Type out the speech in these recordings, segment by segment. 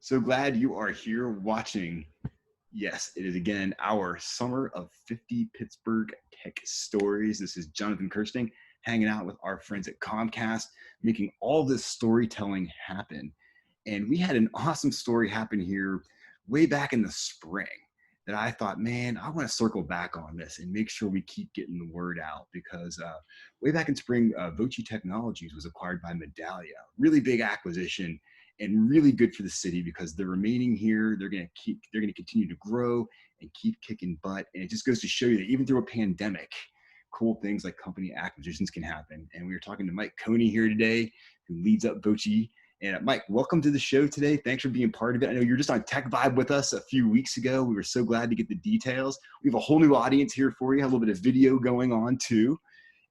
So glad you are here watching. Yes, it is again our Summer of 50 Pittsburgh Tech Stories. This is Jonathan Kirsting hanging out with our friends at Comcast, making all this storytelling happen. And we had an awesome story happen here way back in the spring that I thought, man, I want to circle back on this and make sure we keep getting the word out because way back in spring, Voci Technologies was acquired by Medallia. Really big acquisition and really good for the city because they're remaining here. They're going to continue to grow and keep kicking butt. And it just goes to show you that even through a pandemic, cool things like company acquisitions can happen. And we were talking to Mike Coney here today, who leads up Voci. And Mike, welcome to the show today. Thanks for being part of it. I know you were just on Tech Vibe with us a few weeks ago. We were so glad to get the details. We have a whole new audience here for you, a little bit of video going on too.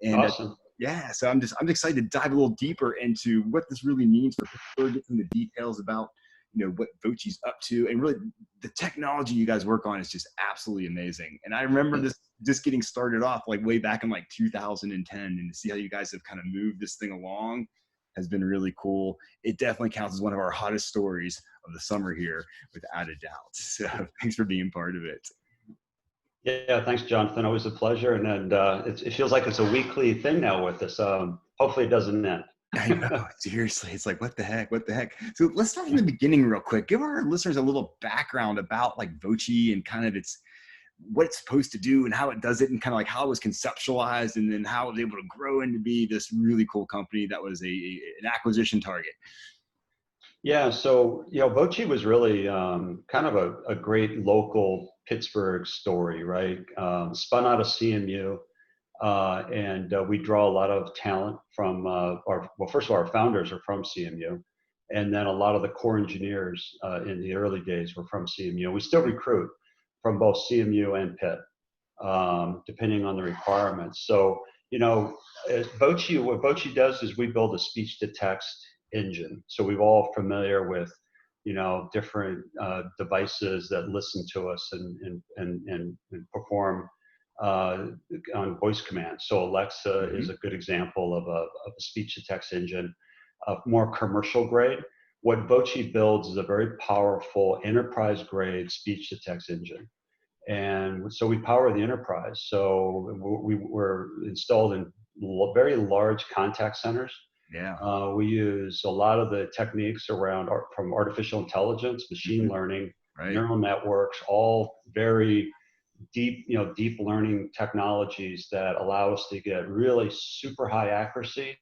And awesome. Yeah, so I'm excited to dive a little deeper into what this really means for Pittsburgh, get some of the details about, what Voci's up to, and really the technology you guys work on is just absolutely amazing. And I remember this just getting started off like way back in like 2010, and to see how you guys have kind of moved this thing along has been really cool. It definitely counts as one of our hottest stories of the summer here, without a doubt. So thanks for being part of it. Yeah, thanks, Jonathan. Always a pleasure. And it feels like it's a weekly thing now with us. Hopefully it doesn't end. I know, seriously. It's like, what the heck? So let's start from the beginning real quick. Give our listeners a little background about like Voci and kind of what it's supposed to do and how it does it and kind of like how it was conceptualized and then how it was able to grow into be this really cool company that was an acquisition target. Yeah, so, Voci was really kind of a great local Pittsburgh story, right? Spun out of CMU, and we draw a lot of talent from first of all, our founders are from CMU, and then a lot of the core engineers in the early days were from CMU. We still recruit from both CMU and Pitt, depending on the requirements. So, what Voci does is we build a speech-to-text engine. So we're all familiar with, different devices that listen to us and perform on voice commands. So Alexa is a good example of a speech-to-text engine, more commercial grade. What Voci builds is a very powerful enterprise-grade speech-to-text engine. And so we power the enterprise. So we were installed in very large contact centers. Yeah. We use a lot of the techniques from artificial intelligence, machine learning, neural networks, all very deep learning technologies that allow us to get really super high accuracy,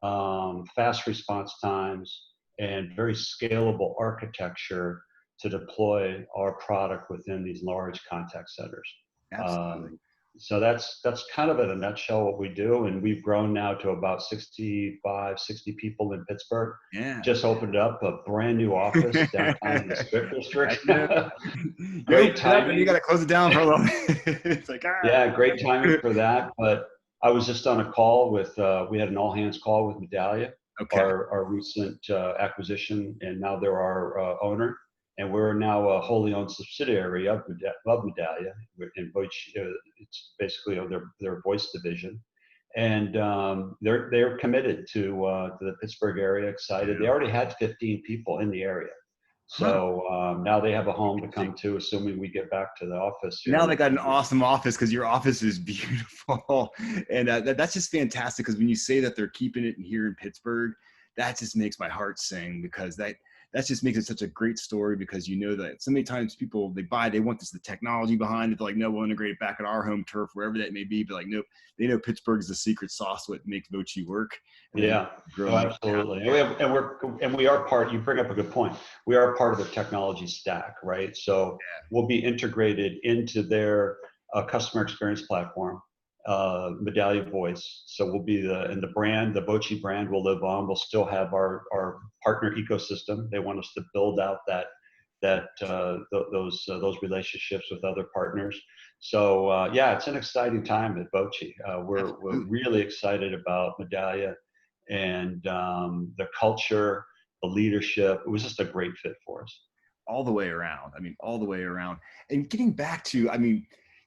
fast response times, and very scalable architecture to deploy our product within these large contact centers. Absolutely. So that's kind of in a nutshell what we do. And we've grown now to about 65, 60 people in Pittsburgh. Yeah. Just opened up a brand new office downtown in the Spirit District. Great timing. You got to close it down for a little bit. It's like, yeah, great timing for that. But I was just on a call we had an all hands call with Medallia, our recent acquisition, and now they're our owner. And we're now a wholly owned subsidiary of Medallia. In which it's basically their voice division, and they're committed to the Pittsburgh area. Excited. They already had 15 people in the area, so now they have a home to come to, assuming we get back to the office. Now they got an awesome office because your office is beautiful, and that's just fantastic. Because when you say that they're keeping it here in Pittsburgh, that just makes my heart sing because that just makes it such a great story because that so many times people they want the technology behind it. They're like, no, we'll integrate it back at our home turf, wherever that may be. But like, nope, they know Pittsburgh's the secret sauce, what makes Voci work. Yeah, absolutely. And we are part, you bring up a good point. We are part of the technology stack, right? So we'll be integrated into their customer experience platform, Medallia Voice. So we'll be the Voci brand will live on. We'll still have our partner ecosystem. They want us to build out those relationships with other partners. So it's an exciting time at Voci. We're really excited about Medallia and the culture, the leadership. It was just a great fit for us. All the way around. All the way around. And getting back to,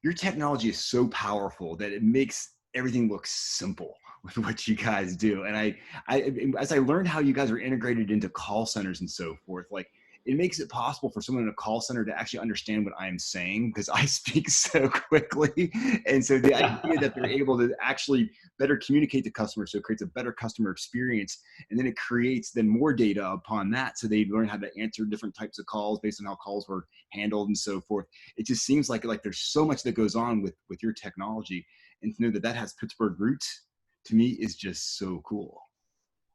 your technology is so powerful that it makes everything look simple with what you guys do. And I as I learned how you guys are integrated into call centers and so forth, like it makes it possible for someone in a call center to actually understand what I'm saying because I speak so quickly. And so the idea that they're able to actually better communicate to customers, so it creates a better customer experience, and then it creates then more data upon that, so they learn how to answer different types of calls based on how calls were handled and so forth. It just seems like there's so much that goes on with your technology, and to know that that has Pittsburgh roots to me is just so cool.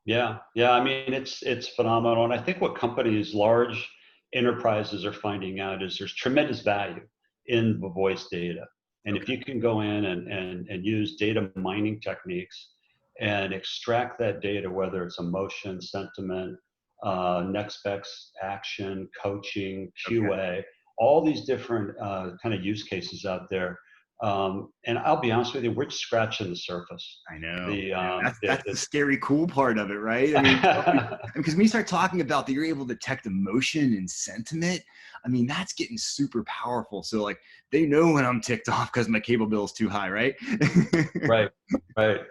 Yeah, yeah. I mean, it's phenomenal, and I think what companies, large enterprises, are finding out is there's tremendous value in the voice data, and if Okay. you can go in and use data mining techniques and extract that data, whether it's emotion, sentiment, next best action, coaching, Okay. QA, all these different kind of use cases out there. And I'll be honest with you, we're just scratching the surface. I know. The, That's the scary cool part of it, right? I mean, because when you start talking about that, you're able to detect emotion and sentiment. I mean, that's getting super powerful. So like, they know when I'm ticked off because my cable bill is too high, right? Right, right.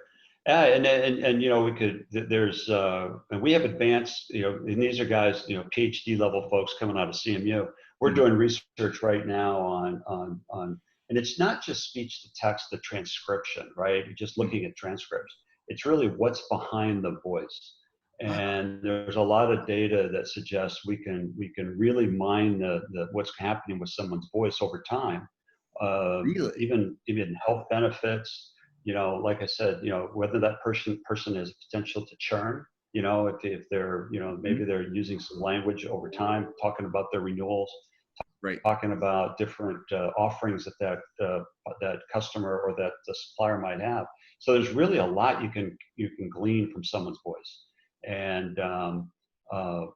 Yeah, and you know, we could, there's and we have advanced, you know, and these are guys, you know, PhD level folks coming out of CMU. We're Mhm. doing research right now on and it's not just speech to text, the transcription, right? You're just looking at transcripts. It's really what's behind the voice. Wow, And there's a lot of data that suggests we can really mine the what's happening with someone's voice over time, really? even health benefits. You know, like I said, you know, whether that person has potential to churn. You know, if they're, you know, Mhm. maybe they're using some language over time, talking about their renewals, Right. talking about different offerings that customer or that the supplier might have. So there's really a lot you can glean from someone's voice, and uh,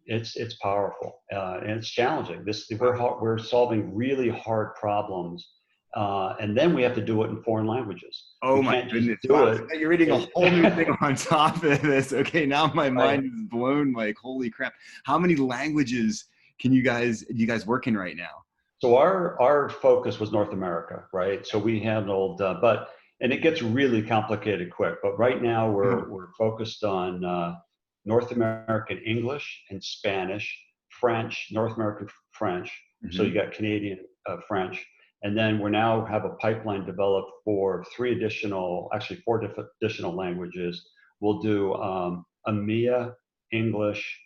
it's powerful, and it's challenging. We're solving really hard problems, and then we have to do it in foreign languages. Oh We my can't just goodness. do Wow. it. So now you're reading a whole new thing on top of this. Okay. Now my Right. mind is blown. Like, holy crap. How many languages do you guys work in right now? So our focus was North America, right? So we handled, and it gets really complicated quick. But right now Mhm. we're focused on North American English and Spanish, French, North American French. So you Mhm. got Canadian French, and then we now have a pipeline developed for actually four different additional languages. We'll do EMEA, English,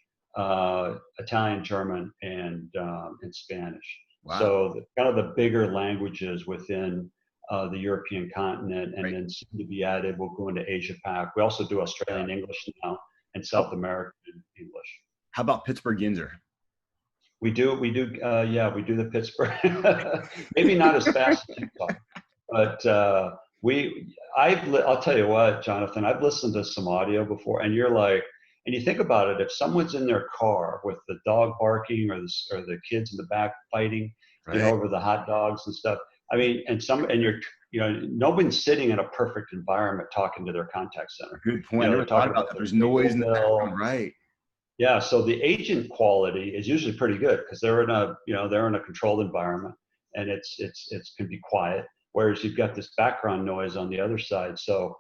Italian, German, and Spanish. Wow. So kind of the bigger languages within the European continent, and Right. then soon to be added, we'll go into Asia Pac. We also do Yeah. Australian English now and Oh, South American English. how about Pittsburgh Yinzer? Yeah, we do the Pittsburgh. Maybe not as fast as you thought, but I'll tell you what, Jonathan, I've listened to some audio before, and you're like, and you think about it, if someone's in their car with the dog barking or the kids in the back fighting, you know, Right. over the hot dogs and stuff. I mean, and you're, you know, nobody's sitting in a perfect environment talking to their contact center. Good point. You I know, never they're thought talking about about that. their There's noise cable in the bill. background. Right. Yeah, so the agent quality is usually pretty good because they're in a controlled environment, and it's can be quiet. Whereas you've got this background noise on the other side. So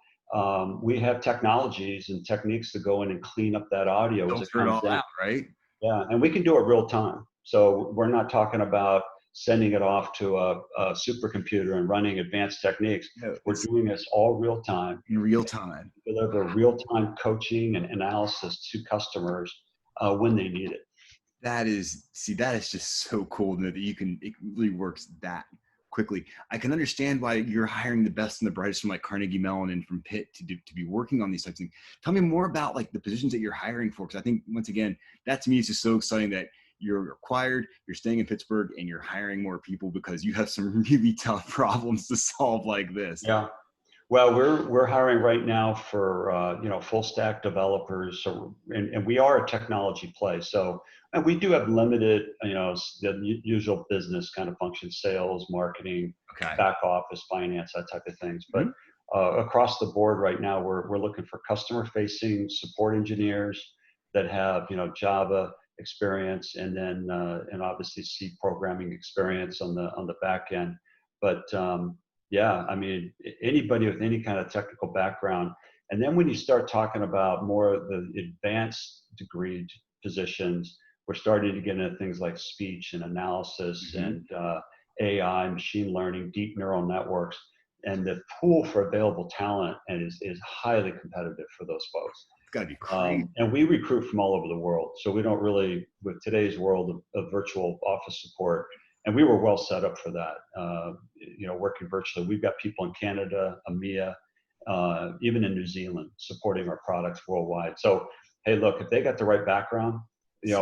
we have technologies and techniques to go in and clean up that audio as it Filter it comes all in. out. Right. Yeah, and we can do it real time. So we're not talking about sending it off to a supercomputer and running advanced techniques. No, We're it's doing this all real time, in real time. deliver real time coaching and analysis to customers when they need it. That is just so cool to know that it really works that quickly. I can understand why you're hiring the best and the brightest from like Carnegie Mellon and from Pitt to be working on these types of things. Tell me more about like the positions that you're hiring for, because I think once again, that to me is just so exciting that you're acquired, you're staying in Pittsburgh, and you're hiring more people because you have some really tough problems to solve like this. Yeah. Well, we're hiring right now for full stack developers. So and we are a technology play. So and we do have limited the usual business kind of functions, sales, marketing, Okay. back office, finance, that type of things. But Mhm. across the board right now, we're looking for customer facing support engineers that have Java experience, and then and obviously C programming experience on the back end. But yeah, I mean, anybody with any kind of technical background. And then when you start talking about more of the advanced degree positions, we're starting to get into things like speech and analysis and AI, machine learning, deep neural networks, and the pool for available talent is highly competitive for those folks. It's got to be crazy. And we recruit from all over the world, so we don't really, with today's world of virtual office support, and we were well set up for that. Working virtually, we've got people in Canada, EMEA, even in New Zealand, supporting our products worldwide. So, hey, look, if they got the right background,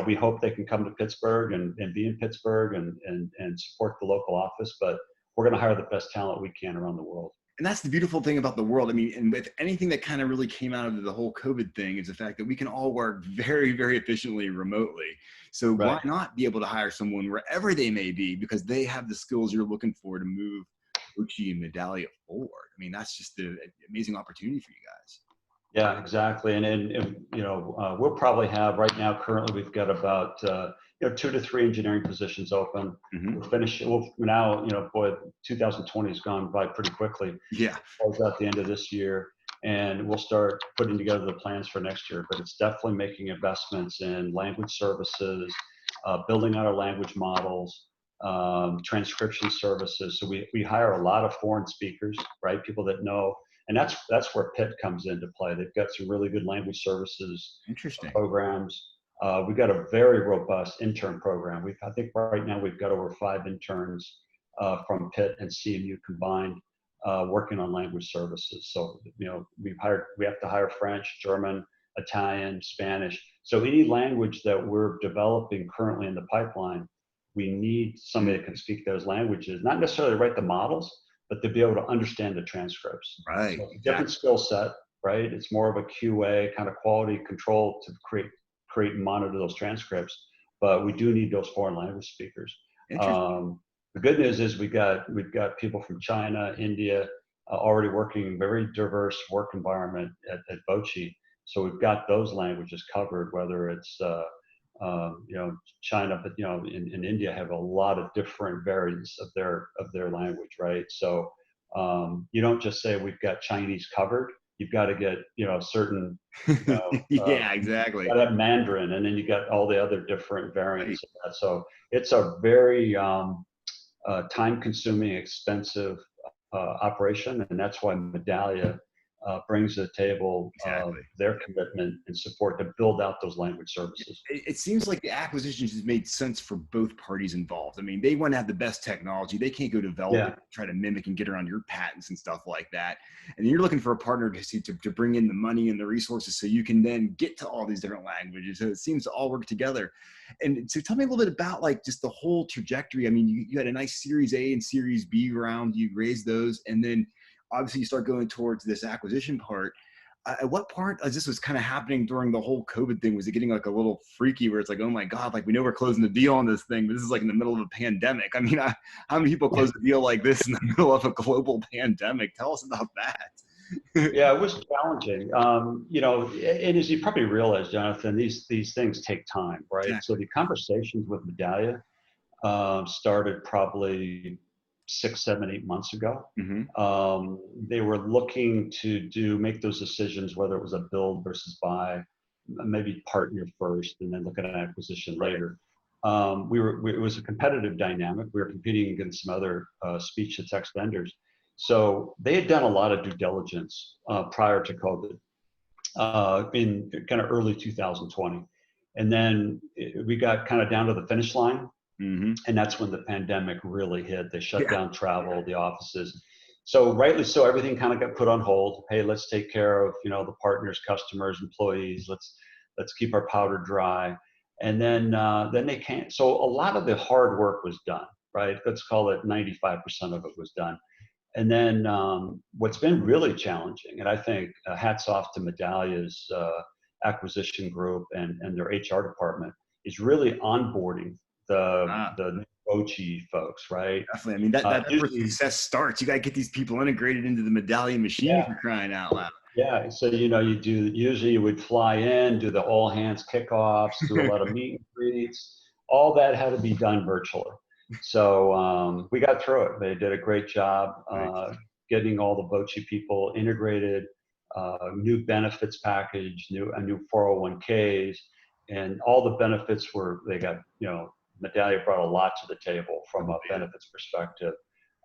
we hope they can come to Pittsburgh and be in Pittsburgh and support the local office, but we're going to hire the best talent we can around the world. And that's the beautiful thing about the world. I mean, and with anything that kind of really came out of the whole COVID thing is the fact that we can all work very, very efficiently remotely. So why not be able to hire someone wherever they may be, because they have the skills you're looking for to move Voci and Medallia forward. I mean, that's just an amazing opportunity for you guys. Yeah, exactly. And we'll probably have right now, currently, we've got about 2 to 3 engineering positions open. We'll finish. Now, 2020 has gone by pretty quickly. Yeah. Close out the end of this year, and we'll start putting together the plans for next year. But it's definitely making investments in language services, building out our language models, transcription services. So we hire a lot of foreign speakers, right? People that know. And that's where Pitt comes into play. They've got some really good language services programs. We've got a very robust intern program. I think right now we've got over 5 interns from Pitt and CMU combined working on language services. So we have to hire French, German, Italian, Spanish. So any language that we're developing currently in the pipeline, we need somebody that can speak those languages, not necessarily write the models, but to be able to understand the transcripts. Right. So different skill set, right? It's more of a QA kind of quality control to create and monitor those transcripts, but we do need those foreign language speakers. The good news is we've got people from China, India, already working in very diverse work environment at Voci. So we've got those languages covered, whether it's China, but in India have a lot of different variants of their language, right? So you don't just say we've got Chinese covered. You've got to get certain yeah, exactly. That Mandarin, and then you got all the other different variants of that. So it's a very time-consuming, expensive operation, and that's why Medallia brings to the table their commitment and support to build out those language services. It seems like the acquisitions has made sense for both parties involved. I mean, they want to have the best technology. They can't go develop it, try to mimic and get around your patents and stuff like that. And you're looking for a partner to bring in the money and the resources so you can then get to all these different languages. So it seems to all work together. And so tell me a little bit about just the whole trajectory. I mean, you had a nice Series A and Series B round. You raised those, and then obviously you start going towards this acquisition part. At what part, as this was kind of happening during the whole COVID thing, was it getting a little freaky where it's oh my God, we know we're closing the deal on this thing, but this is in the middle of a pandemic. I mean, how many people close a deal like this in the middle of a global pandemic? Tell us about that. Yeah, it was challenging. And as you probably realize, Jonathan, these things take time, right? Exactly. So the conversations with Medallia started probably 6, 7, 8 months ago. They were looking to make those decisions, whether it was a build versus buy, maybe partner first and then look at an acquisition later. It was a competitive dynamic. We were competing against some other speech to text vendors. So they had done a lot of due diligence prior to COVID in kind of early 2020. And then we got kind of down to the finish line. And that's when the pandemic really hit. They shut down travel, the offices. So rightly so, everything kind of got put on hold. Hey, let's take care of the partners, customers, employees. Let's keep our powder dry. And then they can't. So a lot of the hard work was done, right? Let's call it 95% of it was done. And then what's been really challenging, and I think hats off to Medallia's acquisition group and their HR department, is really onboarding the Voci folks, right? Definitely. I mean, that's where success starts. You got to get these people integrated into the Medallia machine for crying out loud. Yeah. So, usually you would fly in, do the all hands kickoffs, do a lot of meet and greets. All that had to be done virtually. So we got through it. They did a great job getting all the Voci people integrated, new benefits package, new 401ks. and all the benefits they got, Medallia brought a lot to the table from a benefits perspective.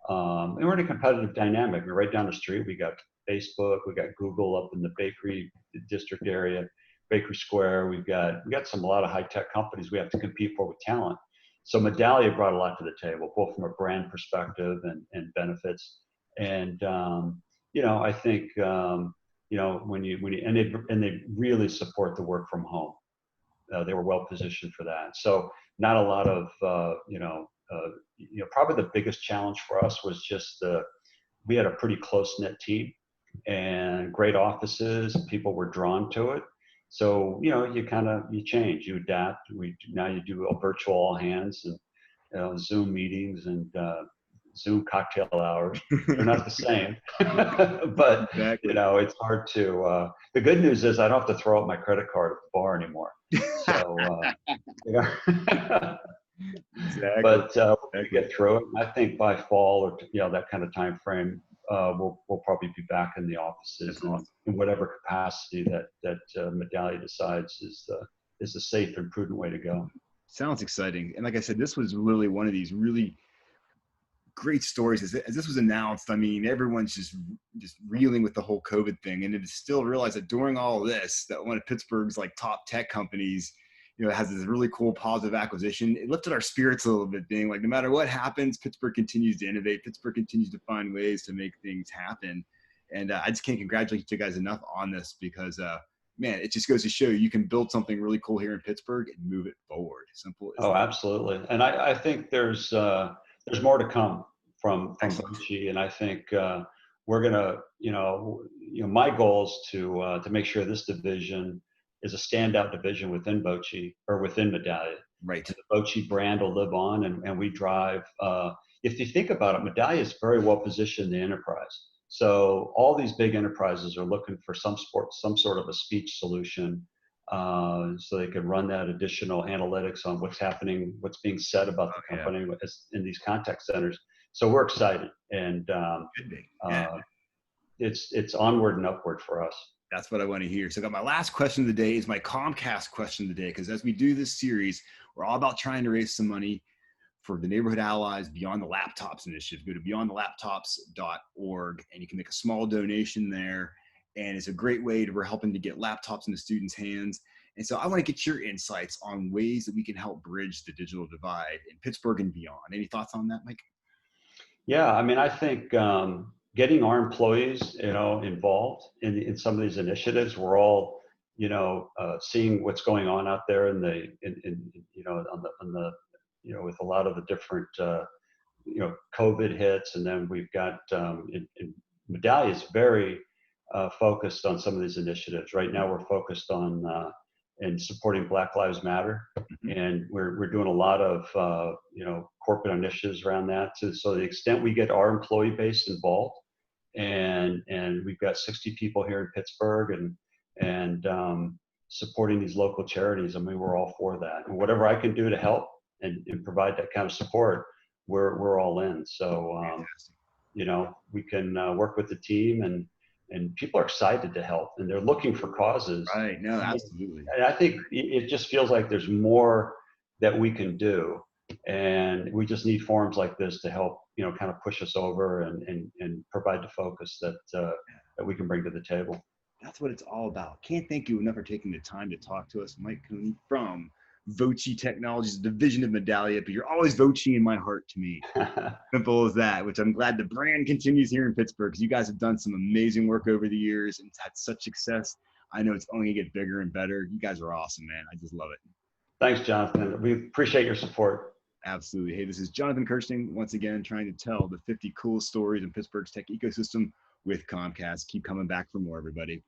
And we're in a competitive dynamic. We're right down the street. We got Facebook, we got Google up in the Bakery District area, Bakery Square. We've got a lot of high tech companies we have to compete for with talent. So Medallia brought a lot to the table, both from a brand perspective and benefits. And I think when they really support the work from home. They were well positioned for that. So not a lot of probably the biggest challenge for us was just we had a pretty close knit team and great offices. People were drawn to it. So you change, you adapt. Now you do a virtual all hands and Zoom meetings and Zoom cocktail hours. They're not the same, but exactly. It's hard to. The good news is I don't have to throw out my credit card at the bar anymore. So, exactly. But we'll get through it. I think by fall or that kind of time frame, we'll probably be back in the offices in whatever capacity that Medallia decides is the safe and prudent way to go. Sounds exciting. And like I said, this was literally one of these really great stories. As this was announced, I mean, everyone's just reeling with the whole COVID thing. And it is still realized that during all of this, that one of Pittsburgh's like top tech companies, has this really cool positive acquisition. It lifted our spirits a little bit, being like, no matter what happens, Pittsburgh continues to innovate. Pittsburgh continues to find ways to make things happen. And I just can't congratulate you guys enough on this because, man, it just goes to show you can build something really cool here in Pittsburgh and move it forward. Simple as that. Absolutely. And I think there's more to come from Voci, and I think we're gonna, my goal is to make sure this division is a standout division within Voci or within Medallia. Right. The Voci brand will live on, and we drive. If you think about it, Medallia is very well positioned in the enterprise. So all these big enterprises are looking for some sort of a speech solution, so they can run that additional analytics on what's happening, what's being said about the company in these contact centers. So we're excited, and it's onward and upward for us. That's what I want to hear. So I got my last question of the day is my Comcast question of the day, because as we do this series, we're all about trying to raise some money for the Neighborhood Allies Beyond the Laptops initiative. Go to beyondthelaptops.org and you can make a small donation there. And it's a great way we're helping to get laptops into students' hands. And so I want to get your insights on ways that we can help bridge the digital divide in Pittsburgh and beyond. Any thoughts on that, Mike? Yeah, I mean, I think getting our employees, involved in some of these initiatives, we're all, seeing what's going on out there on the with a lot of the different, COVID hits, and then we've got Medallia is very focused on some of these initiatives. Right now, we're focused on in supporting Black Lives Matter, and we're doing a lot of corporate initiatives around that. So to the extent we get our employee base involved, and we've got 60 people here in Pittsburgh, and supporting these local charities. I mean, we're all for that, and whatever I can do to help and provide that kind of support, we're all in. So we can work with the team, and people are excited to help, and they're looking for causes. Right. No, absolutely. And I think it just feels like there's more that we can do, and we just need forums like this to help, kind of push us over and provide the focus that we can bring to the table. That's what it's all about. Can't thank you enough for taking the time to talk to us, Mike Coney from Voci Technologies, a division of Medallia, but you're always Voci in my heart to me. Simple as that, which I'm glad the brand continues here in Pittsburgh, because you guys have done some amazing work over the years and had such success. I know it's only going to get bigger and better. You guys are awesome, man. I just love it. Thanks, Jonathan. We appreciate your support. Absolutely. Hey, this is Jonathan Kirsting, once again, trying to tell the 50 coolest stories in Pittsburgh's tech ecosystem with Comcast. Keep coming back for more, everybody.